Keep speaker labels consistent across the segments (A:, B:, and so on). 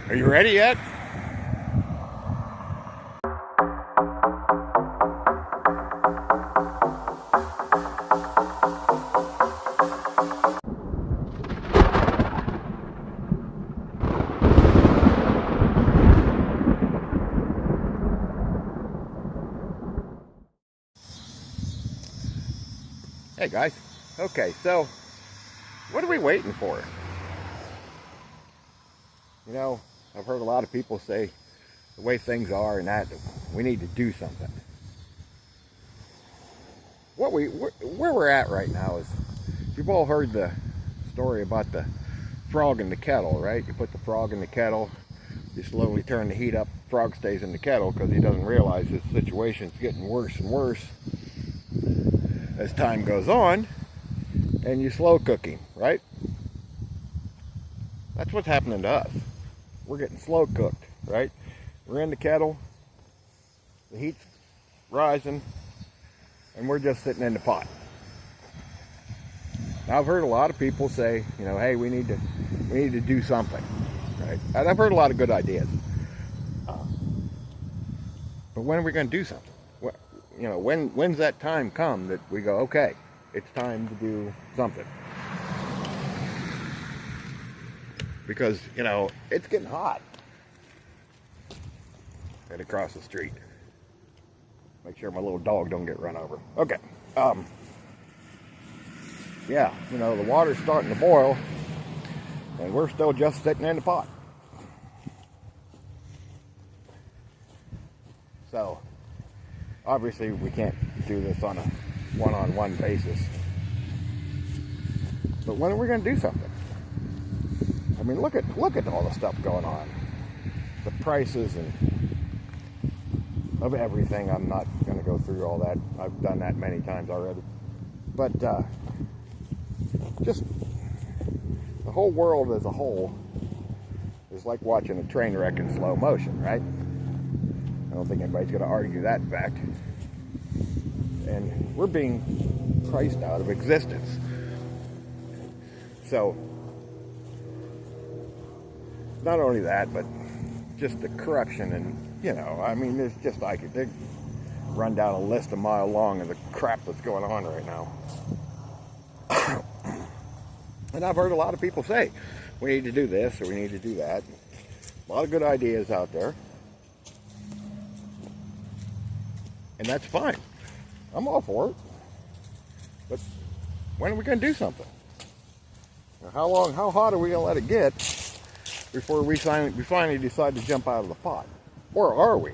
A: Are you ready yet? Hey guys. Okay, so what are we waiting for? You know, I've heard a lot of people say the way things are and that we need to do something. Where we're at right now is, you've all heard the story about the frog in the kettle, right? You put the frog in the kettle, you slowly turn the heat up, frog stays in the kettle because he doesn't realize his situation's getting worse and worse as time goes on, and you slow cook him, right? That's what's happening to us. We're getting slow cooked, right? We're in the kettle, the heat's rising, and we're just sitting in the pot. Now, I've heard a lot of people say, you know, hey, we need to do something, right? And I've heard a lot of good ideas. But when are we going to do something? You know, when's that time come that we go, okay, it's time to do something? Because, you know, it's getting hot. Right across the street. Make sure my little dog don't get run over. Okay. Yeah, you know, the water's starting to boil, and we're still just sitting in the pot. So, obviously, we can't do this on a one-on-one basis. But when are we going to do something? I mean, look at all the stuff going on. The prices and of everything. I'm not going to go through all that. I've done that many times already. But just the whole world as a whole is like watching a train wreck in slow motion, right? I don't think anybody's going to argue that fact. And we're being priced out of existence. So, not only that, but just the corruption and, you know, I mean, there's just, I could run down a list a mile long of the crap that's going on right now. And I've heard a lot of people say, we need to do this or we need to do that. A lot of good ideas out there. And that's fine. I'm all for it. But when are we going to do something? How hot are we going to let it get before we finally decide to jump out of the pot? Or are we?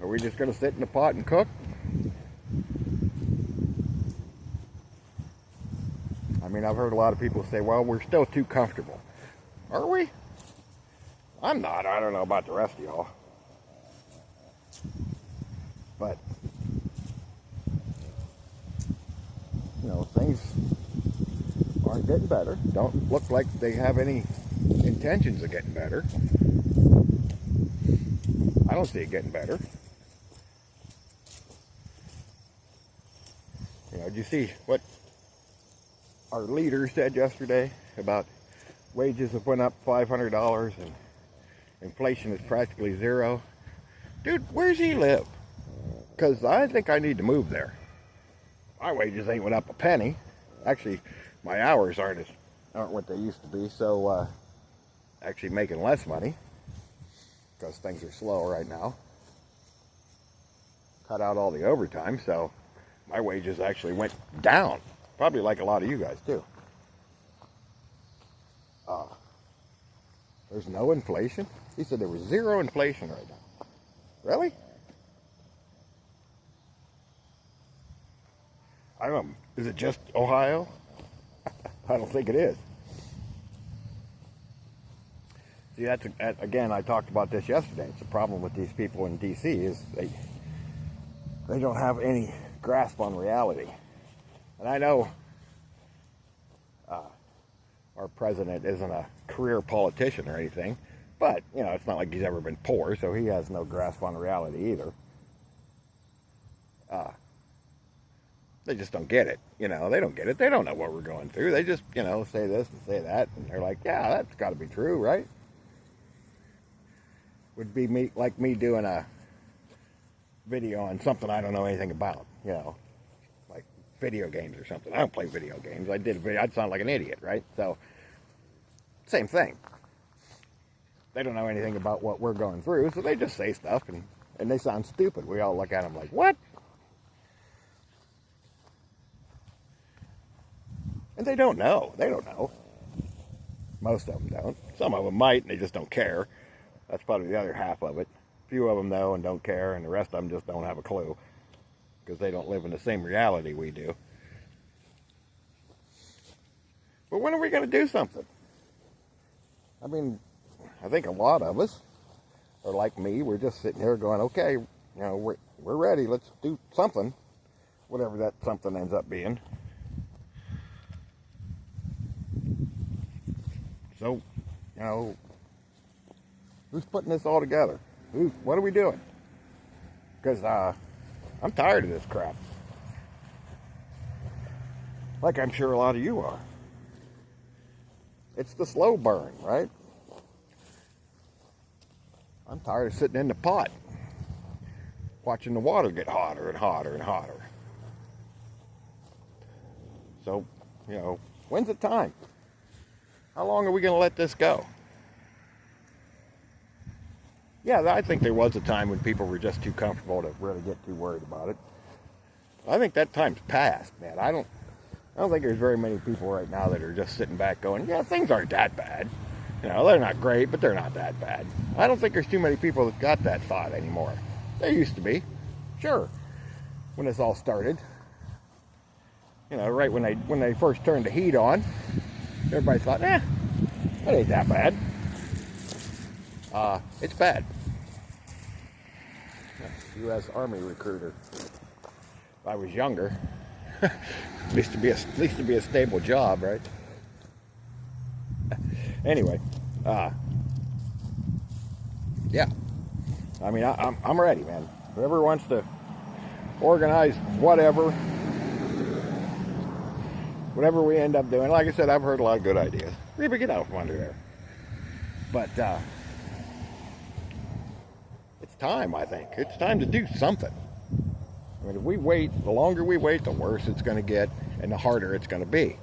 A: Are we just going to sit in the pot and cook? I mean, I've heard a lot of people say, well, we're still too comfortable. Are we? I'm not. I don't know about the rest of y'all. But, you know, things aren't getting better. Don't look like they have any intentions of getting better. I don't see it getting better. You know, did you see what our leader said yesterday about wages have went up $500 and inflation is practically zero? Dude, where's he live? Because I think I need to move there. My wages ain't went up a penny. Actually, my hours aren't what they used to be, so actually making less money because things are slow right now. Cut out all the overtime, so my wages actually went down. Probably like a lot of you guys too. There's no inflation? He said there was zero inflation right now. Really? I don't know. Is it just Ohio? I don't think it is. See, that's again, I talked about this yesterday. It's a problem with these people in D.C. is they don't have any grasp on reality. And I know our president isn't a career politician or anything, but, you know, it's not like he's ever been poor, so he has no grasp on reality either. They just don't get it. You know, they don't get it. They don't know what we're going through. They just, you know, say this and say that, and they're like, yeah, that's got to be true, right? would be me doing a video on something I don't know anything about, you know, like video games or something. I don't play video games. I did a video, I'd sound like an idiot, right? So, same thing. They don't know anything about what we're going through, so they just say stuff, and they sound stupid. We all look at them like, what? And they don't know. They don't know. Most of them don't. Some of them might, and they just don't care. That's probably the other half of it. A few of them know and don't care, and the rest of them just don't have a clue because they don't live in the same reality we do. But when are we going to do something? I mean, I think a lot of us are like me. We're just sitting here going, okay, you know, we're ready. Let's do something, whatever that something ends up being. So, you know, who's putting this all together? What are we doing? Because I'm tired of this crap. Like I'm sure a lot of you are. It's the slow burn, right? I'm tired of sitting in the pot, watching the water get hotter and hotter and hotter. So, you know, when's the time? How long are we going to let this go? Yeah, I think there was a time when people were just too comfortable to really get too worried about it. I think that time's passed, man. I don't think there's very many people right now that are just sitting back going, yeah, things aren't that bad. You know, they're not great, but they're not that bad. I don't think there's too many people that got that thought anymore. There used to be, sure, when this all started. You know, right when they first turned the heat on, everybody thought, that ain't that bad. It's bad. U.S. Army recruiter. If I was younger, at least to be a stable job, right? Anyway, yeah. I mean, I'm ready, man. Whoever wants to organize whatever we end up doing. Like I said, I've heard a lot of good ideas. Maybe get out from under there. But it's time, I think. It's time to do something. I mean, if we wait, the longer we wait, the worse it's going to get, and the harder it's going to be.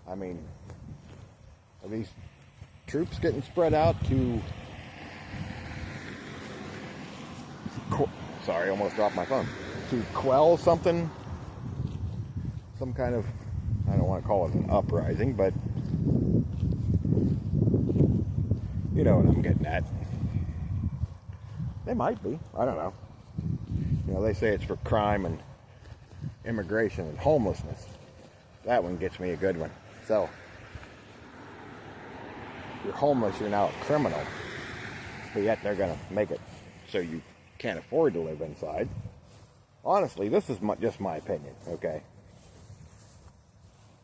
A: I mean, are these troops getting spread out to... Sorry, I almost dropped my phone. To quell something? Some kind of... I don't want to call it an uprising, but... You know what I'm getting at. They might be. I don't know. You know, they say it's for crime and immigration and homelessness. That one gets me a good one. So, if you're homeless, you're now a criminal. But yet they're going to make it so you can't afford to live inside. Honestly, this is just my opinion, okay?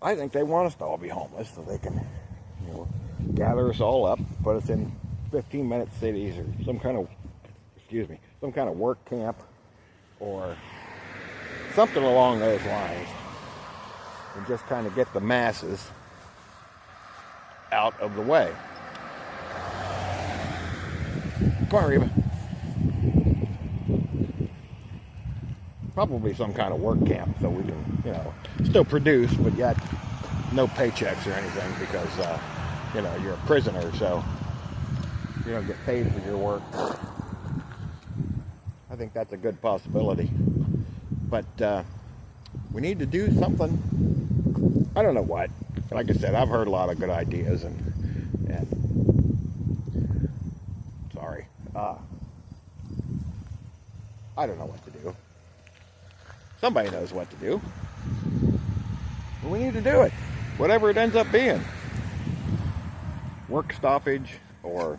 A: I think they want us to all be homeless so they can, you know, gather us all up, put us in 15-minute cities or some kind of work camp or something along those lines, and just kind of get the masses out of the way. Come on, Reba. Probably some kind of work camp so we can, you know, still produce, but yet no paychecks or anything because, you know, you're a prisoner, so you don't get paid for your work. I think that's a good possibility. But we need to do something. I don't know what. Like I said, I've heard a lot of good ideas, and sorry. I don't know what to do. Somebody knows what to do. But we need to do it. Whatever it ends up being. Work stoppage or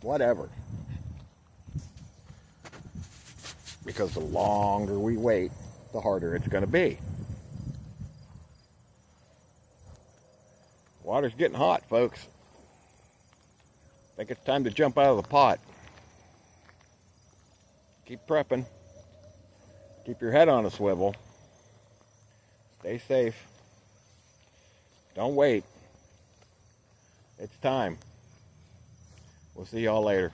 A: whatever. Because the longer we wait, the harder it's going to be. Water's getting hot, folks. I think it's time to jump out of the pot. Keep prepping. Keep your head on a swivel. Stay safe. Don't wait. It's time. We'll see y'all later.